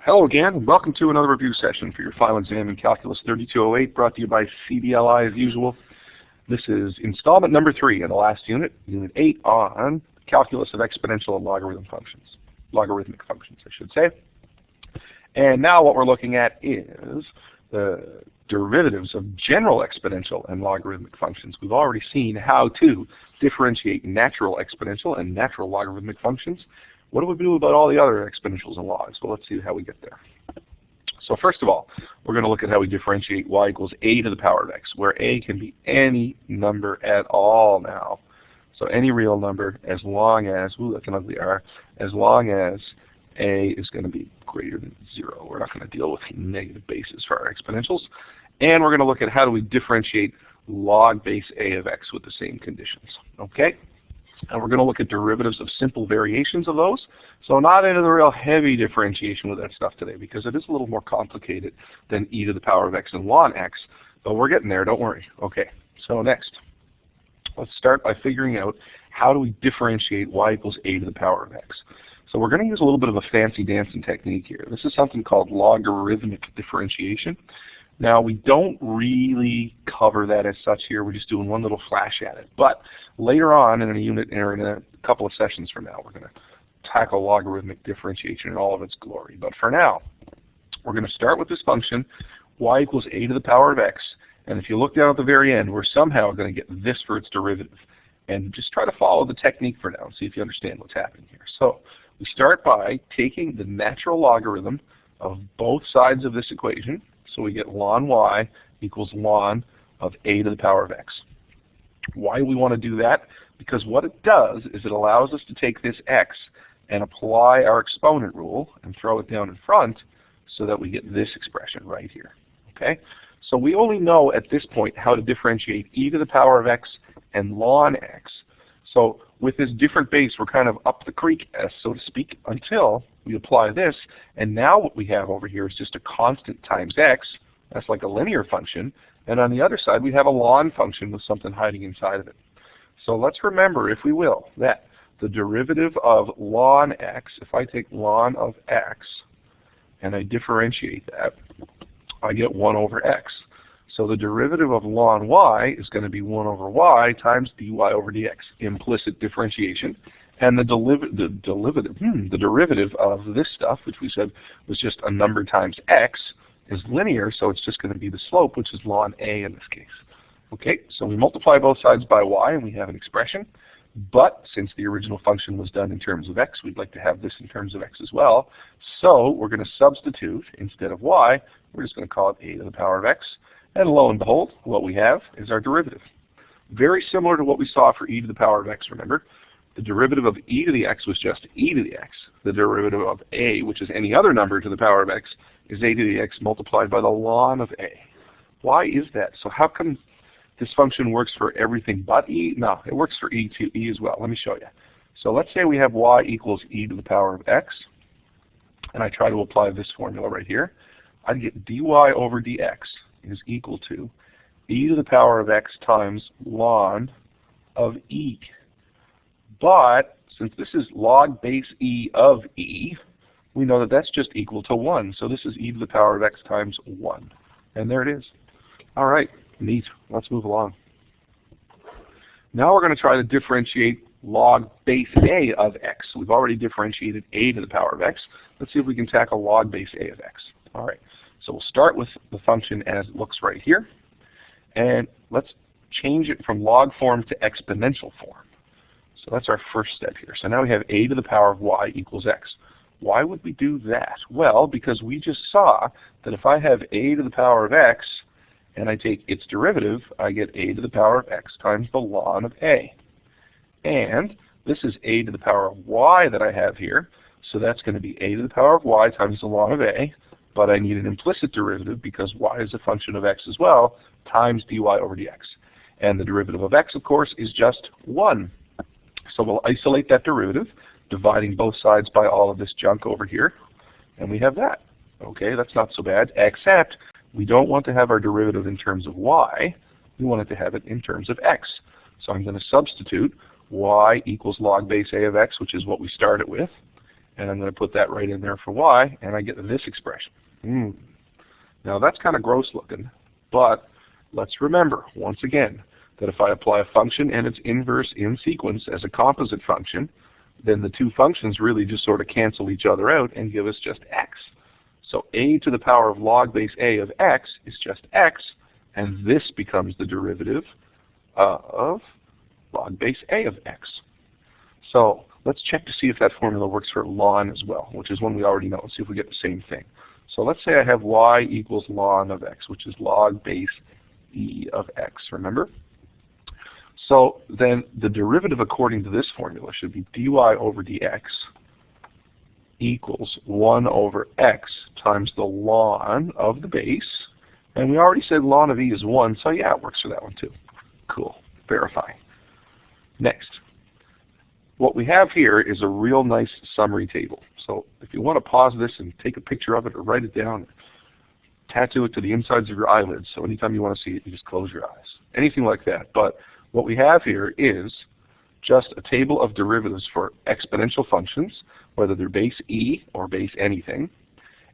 Hello again, and welcome to another review session for your final exam in Calculus 3208, brought to you by CDLI as usual. This is installment number 3 in the last unit, Unit 8, on calculus of exponential and logarithmic functions, I should say. And now what we're looking at is the derivatives of general exponential and logarithmic functions. We've already seen how to differentiate natural exponential and natural logarithmic functions. What do we do about all the other exponentials and logs? Well, let's see how we get there. So first of all, we're going to look at how we differentiate y equals a to the power of x, where a can be any number at all now. So any real number as long as, ooh, that's an ugly R, as long as a is going to be greater than 0. We're not going to deal with negative bases for our exponentials. And we're going to look at how do we differentiate log base a of x with the same conditions. Okay? And we're going to look at derivatives of simple variations of those. So not into the real heavy differentiation with that stuff today, because it is a little more complicated than e to the power of x and ln x. But we're getting there, don't worry. Okay, so next, let's start by figuring out how do we differentiate y equals a to the power of x. So we're going to use a little bit of a fancy dancing technique here. This is something called logarithmic differentiation. Now, we don't really cover that as such here. We're just doing one little flash at it. But later on in a unit, or in a couple of sessions from now, we're going to tackle logarithmic differentiation in all of its glory. But for now, we're going to start with this function, y equals a to the power of x. And if you look down at the very end, we're somehow going to get this for its derivative. And just try to follow the technique for now and see if you understand what's happening here. So we start by taking the natural logarithm of both sides of this equation. So we get ln y equals ln of a to the power of x. Why do we want to do that? Because what it does is it allows us to take this x and apply our exponent rule and throw it down in front so that we get this expression right here. Okay? So we only know at this point how to differentiate e to the power of x and ln x. So with this different base, we're kind of up the creek, so to speak, until we apply this. And now what we have over here is just a constant times x. That's like a linear function. And on the other side, we have a ln function with something hiding inside of it. So let's remember, if we will, that the derivative of ln x, if I take ln of x and I differentiate that, I get 1 over x. So the derivative of ln y is going to be 1 over y times dy over dx, implicit differentiation. And the derivative of this stuff, which we said was just a number times x, is linear, so it's just going to be the slope, which is ln a in this case. Okay, so we multiply both sides by y, and we have an expression. But since the original function was done in terms of x, we'd like to have this in terms of x as well. So we're going to substitute, instead of y, we're just going to call it a to the power of x. And lo and behold, what we have is our derivative. Very similar to what we saw for e to the power of x, remember. The derivative of e to the x was just e to the x. The derivative of a, which is any other number to the power of x, is a to the x multiplied by the ln of a. Why is that? So how come this function works for everything but e? No, it works for e as well. Let me show you. So let's say we have y equals e to the power of x, and I try to apply this formula right here. I'd get dy over dx is equal to e to the power of x times ln of e. But since this is log base e of e, we know that that's just equal to 1. So this is e to the power of x times 1. And there it is. All right, neat. Let's move along. Now we're going to try to differentiate log base a of x. We've already differentiated a to the power of x. Let's see if we can tackle log base a of x. All right. So we'll start with the function as it looks right here. And let's change it from log form to exponential form. So that's our first step here. So now we have a to the power of y equals x. Why would we do that? Well, because we just saw that if I have a to the power of x and I take its derivative, I get a to the power of x times the ln of a. And this is a to the power of y that I have here. So that's going to be a to the power of y times the ln of a. But I need an implicit derivative because y is a function of x as well, times dy over dx. And the derivative of x, of course, is just 1. So we'll isolate that derivative, dividing both sides by all of this junk over here, and we have that. Okay, that's not so bad, except we don't want to have our derivative in terms of y. We want it to have it in terms of x. So I'm going to substitute y equals log base a of x, which is what we started with, and I'm going to put that right in there for y, and I get this expression. Now that's kind of gross looking, but let's remember, once again, that if I apply a function and its inverse in sequence as a composite function, then the two functions really just sort of cancel each other out and give us just x. So a to the power of log base a of x is just x, and this becomes the derivative of log base a of x. So let's check to see if that formula works for ln as well, which is one we already know. Let's see if we get the same thing. So let's say I have y equals ln of x, which is log base e of x, remember? So then the derivative according to this formula should be dy over dx equals 1 over x times the ln of the base. And we already said ln of e is 1, so yeah, it works for that one too. Cool. Verify. Next. What we have here is a real nice summary table. So if you want to pause this and take a picture of it or write it down, tattoo it to the insides of your eyelids, so anytime you want to see it, you just close your eyes. Anything like that. But what we have here is just a table of derivatives for exponential functions, whether they're base e or base anything,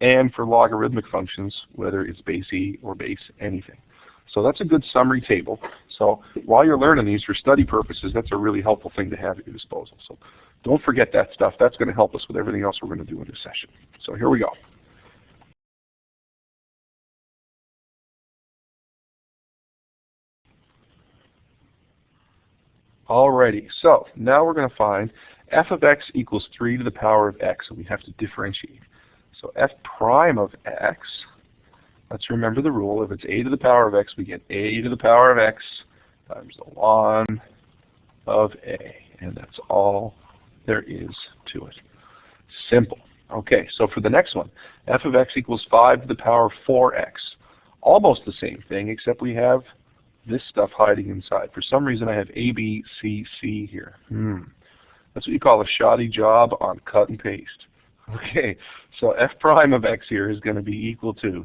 and for logarithmic functions, whether it's base e or base anything. So that's a good summary table. So while you're learning these for study purposes, that's a really helpful thing to have at your disposal. So don't forget that stuff. That's going to help us with everything else we're going to do in this session. So here we go. Alrighty, so now we're going to find f of x equals 3 to the power of x, and we have to differentiate. So f prime of x, let's remember the rule. If it's a to the power of x, we get a to the power of x times the ln of a, and that's all there is to it. Simple. Okay, so for the next one, f of x equals 5 to the power of 4x. Almost the same thing, except we have this stuff hiding inside. For some reason I have A, B, C, C here. That's what you call a shoddy job on cut and paste. Okay, so f prime of x here is going to be equal to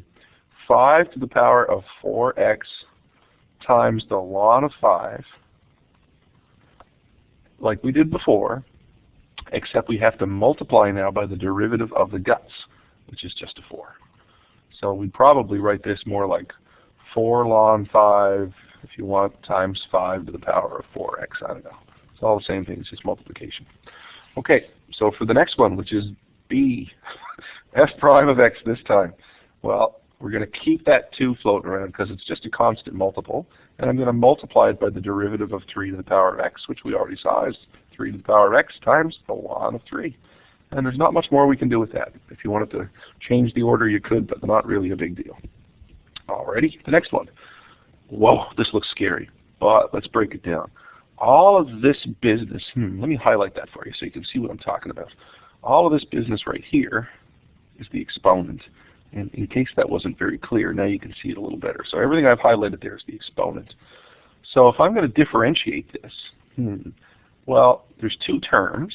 5 to the power of 4x times the ln of 5, like we did before, except we have to multiply now by the derivative of the guts, which is just a 4. So we'd probably write this more like 4 ln 5, if you want, times 5 to the power of 4x. I don't know. It's all the same thing. It's just multiplication. Okay, so for the next one, which is B, f prime of x this time. Well, we're going to keep that 2 floating around because it's just a constant multiple. And I'm going to multiply it by the derivative of 3 to the power of x, which we already saw is 3 to the power of x times the ln of 3. And there's not much more we can do with that. If you wanted to change the order, you could, but not really a big deal. Alrighty, the next one. Whoa, this looks scary, but let's break it down. All of this business, let me highlight that for you so you can see what I'm talking about. All of this business right here is the exponent. And in case that wasn't very clear, now you can see it a little better. So everything I've highlighted there is the exponent. So if I'm going to differentiate this, well, there's 2 terms.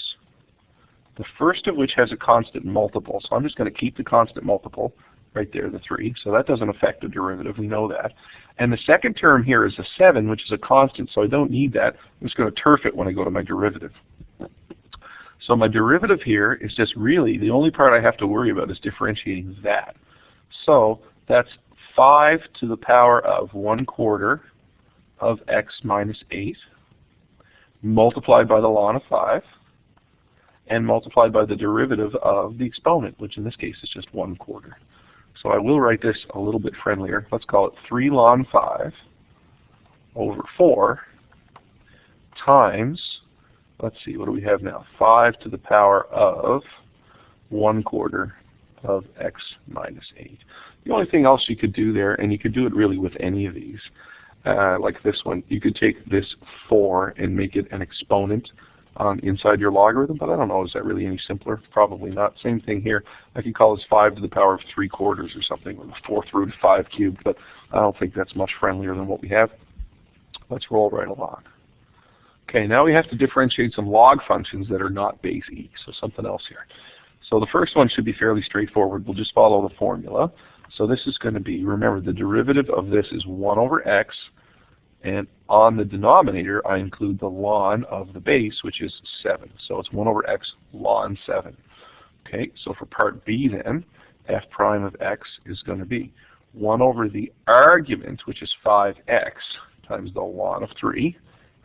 The first of which has a constant multiple. So I'm just going to keep the constant multiple right there, the 3. So that doesn't affect the derivative. We know that. And the second term here is a 7, which is a constant, so I don't need that. I'm just going to turf it when I go to my derivative. So my derivative here is just really, the only part I have to worry about is differentiating that. So that's 5 to the power of 1/4 of x minus 8, multiplied by the ln of 5, and multiplied by the derivative of the exponent, which in this case is just 1/4. So I will write this a little bit friendlier. Let's call it 3 ln 5 over 4 times, let's see, what do we have now? 5 to the power of 1/4 of x minus 8. The only thing else you could do there, and you could do it really with any of these, like this one, you could take this 4 and make it an exponent inside your logarithm, but I don't know, is that really any simpler? Probably not. Same thing here. I could call this 5 to the power of 3/4 or something, or the 4th root of 5 cubed, but I don't think that's much friendlier than what we have. Let's roll right along. Okay, now we have to differentiate some log functions that are not base e, so something else here. So the first one should be fairly straightforward. We'll just follow the formula. So this is going to be, remember, the derivative of this is 1 over x, and on the denominator I include the ln of the base, which is 7. So it's 1 over x ln 7. Okay, so for part B then, f prime of x is going to be 1 over the argument, which is 5x, times the ln of 3,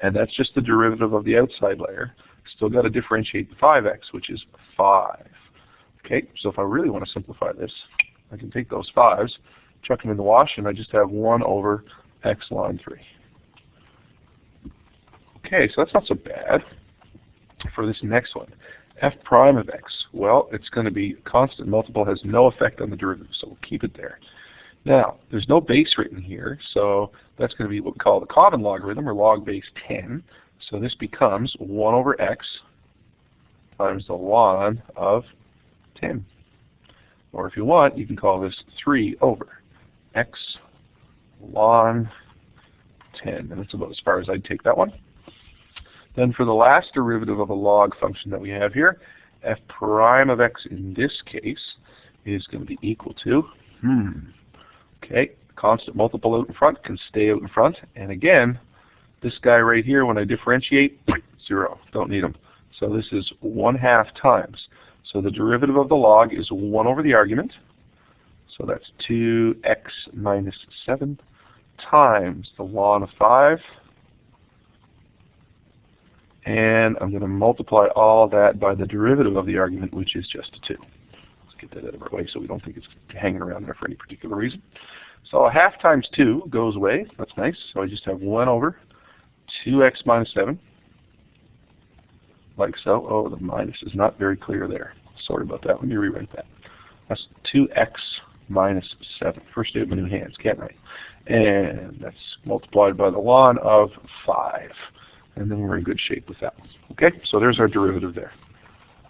and that's just the derivative of the outside layer. Still got to differentiate the 5x, which is 5. Okay, so if I really want to simplify this, I can take those 5s, chuck them in the wash, and I just have 1 over x ln 3. Okay, so that's not so bad. For this next one, f prime of x, well, it's going to be constant multiple, has no effect on the derivative, so we'll keep it there. Now, there's no base written here, so that's going to be what we call the common logarithm, or log base 10. So this becomes 1 over x times the ln of 10. Or if you want, you can call this 3 over x ln 10. And that's about as far as I'd take that one. Then for the last derivative of a log function that we have here, f prime of x in this case is going to be equal to, okay, constant multiple out in front can stay out in front. And again, this guy right here, when I differentiate, 0, don't need him. So this is 1/2 times. So the derivative of the log is 1 over the argument. So that's 2x minus 7 times the ln of 5. And I'm going to multiply all that by the derivative of the argument, which is just 2. Let's get that out of our way so we don't think it's hanging around there for any particular reason. So 1/2 times 2 goes away. That's nice. So I just have 1 over 2x minus 7. Like so. Oh, the minus is not very clear there. Sorry about that. Let me rewrite that. That's 2x minus 7. First day of my new hands, can't I? And that's multiplied by the ln of 5. And then we're in good shape with that one. Okay, so there's our derivative there.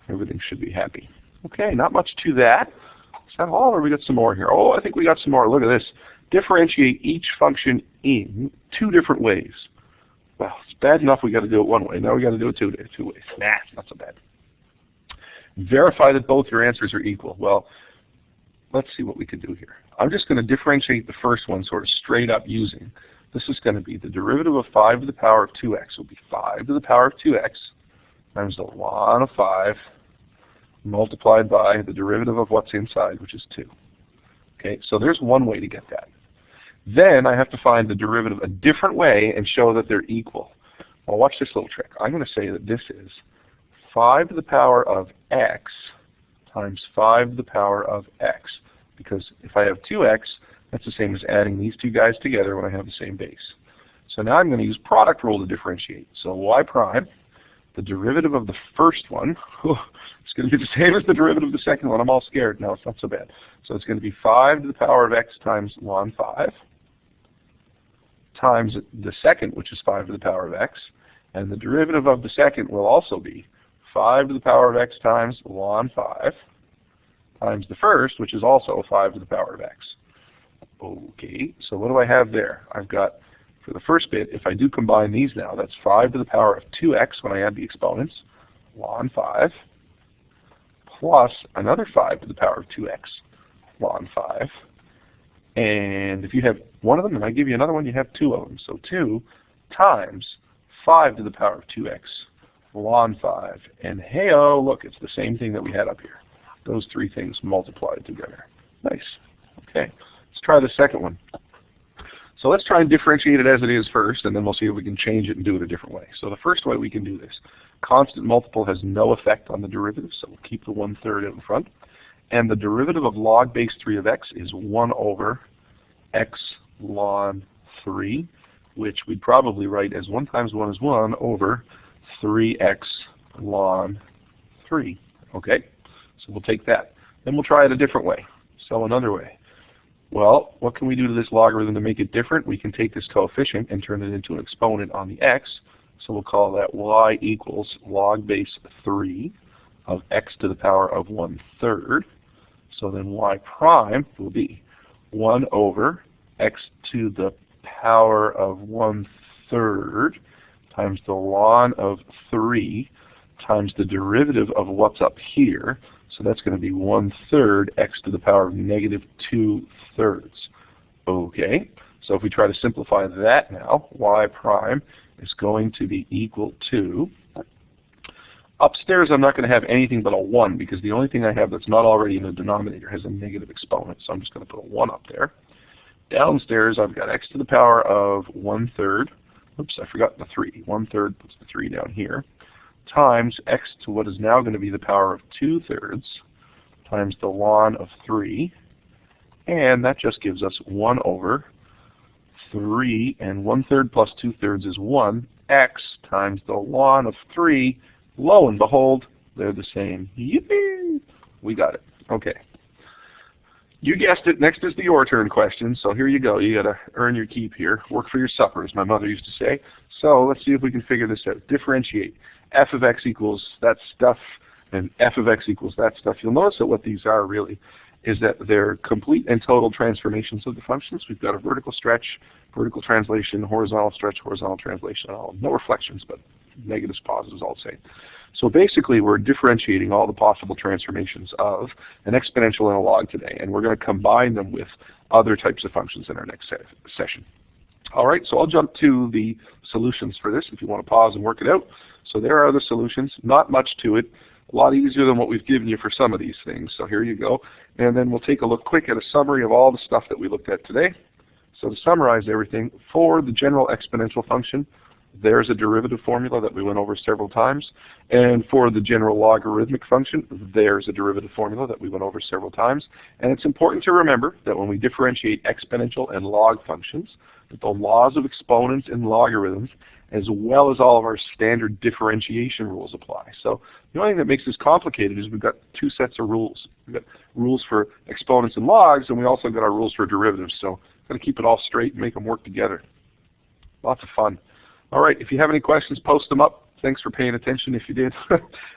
Everything should be happy. Okay, not much to that. Is that all, or we got some more here? Oh, I think we got some more. Look at this. Differentiate each function in 2 different ways. Well, it's bad enough we got to do it one way. Now we got to do it two ways. Nah, not so bad. Verify that both your answers are equal. Well, let's see what we can do here. I'm just going to differentiate the first one sort of straight up using. This is going to be the derivative of 5 to the power of 2x will be 5 to the power of 2x times the ln of 5 multiplied by the derivative of what's inside, which is 2. Okay, so there's one way to get that. Then I have to find the derivative a different way and show that they're equal. Well, watch this little trick. I'm going to say that this is 5 to the power of x times 5 to the power of x. Because if I have 2x, that's the same as adding these two guys together when I have the same base. So now I'm going to use product rule to differentiate. So y prime, the derivative of the first one, it's going to be the same as the derivative of the second one. I'm all scared. No, it's not so bad. So it's going to be 5 to the power of x times ln 5 times the second, which is 5 to the power of x. And the derivative of the second will also be 5 to the power of x times ln 5 times the first, which is also 5 to the power of x. Okay, so what do I have there? I've got, for the first bit, if I do combine these now, that's 5 to the power of 2x when I add the exponents, ln 5, plus another 5 to the power of 2x, ln 5. And if you have one of them and I give you another one, you have 2 of them. So 2 times 5 to the power of 2x, ln 5. And hey-oh, look, it's the same thing that we had up here. Those 3 things multiplied together. Nice. Okay. Let's try the second one. So let's try and differentiate it as it is first, and then we'll see if we can change it and do it a different way. So the first way we can do this, constant multiple has no effect on the derivative, so we'll keep the 1/3 out in front. And the derivative of log base 3 of x is 1 over x ln 3, which we'd probably write as 1 times 1 is 1 over 3x ln 3. Okay, so we'll take that. Then we'll try it a different way. So another way. Well, what can we do to this logarithm to make it different? We can take this coefficient and turn it into an exponent on the x. So we'll call that y equals log base 3 of x to the power of 1/3. So then y prime will be 1 over x to the power of 1/3 times the ln of 3 times the derivative of what's up here. So that's going to be 1/3 x to the power of negative 2/3. Okay, so if we try to simplify that now, y prime is going to be equal to Upstairs, I'm not going to have anything but a 1 because the only thing I have that's not already in the denominator has a negative exponent, so I'm just going to put a 1 up there. Downstairs, I've got x to the power of 1/3. Oops, I forgot the 3. 1/3 puts the 3 down here. Times x to what is now going to be the power of 2/3 times the ln of 3. And that just gives us 1 over 3, and 1/3 plus 2/3 is 1. X times the ln of 3. Lo and behold, they're the same. Yippee! We got it. Okay. You guessed it. Next is the your turn question. So here you go. You got to earn your keep here. Work for your supper, as my mother used to say. So let's see if we can figure this out. Differentiate. F of x equals that stuff, and f of x equals that stuff. You'll notice that what these are really is that they're complete and total transformations of the functions. We've got a vertical stretch, vertical translation, horizontal stretch, horizontal translation. No reflections, but negatives, positives, all the same. So basically, we're differentiating all the possible transformations of an exponential and a log today, and we're going to combine them with other types of functions in our next session. All right, so I'll jump to the solutions for this if you want to pause and work it out. So there are the solutions. Not much to it. A lot easier than what we've given you for some of these things. So here you go. And then we'll take a look quick at a summary of all the stuff that we looked at today. So to summarize everything, for the general exponential function, there's a derivative formula that we went over several times. And for the general logarithmic function, there's a derivative formula that we went over several times. And it's important to remember that when we differentiate exponential and log functions, that the laws of exponents and logarithms, as well as all of our standard differentiation rules apply. So the only thing that makes this complicated is we've got two sets of rules. We've got rules for exponents and logs, and we also got our rules for derivatives. So got to keep it all straight and make them work together. Lots of fun. All right, if you have any questions, post them up. Thanks for paying attention if you did.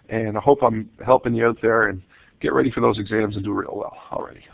And I hope I'm helping you out there, and get ready for those exams and do real well. All righty.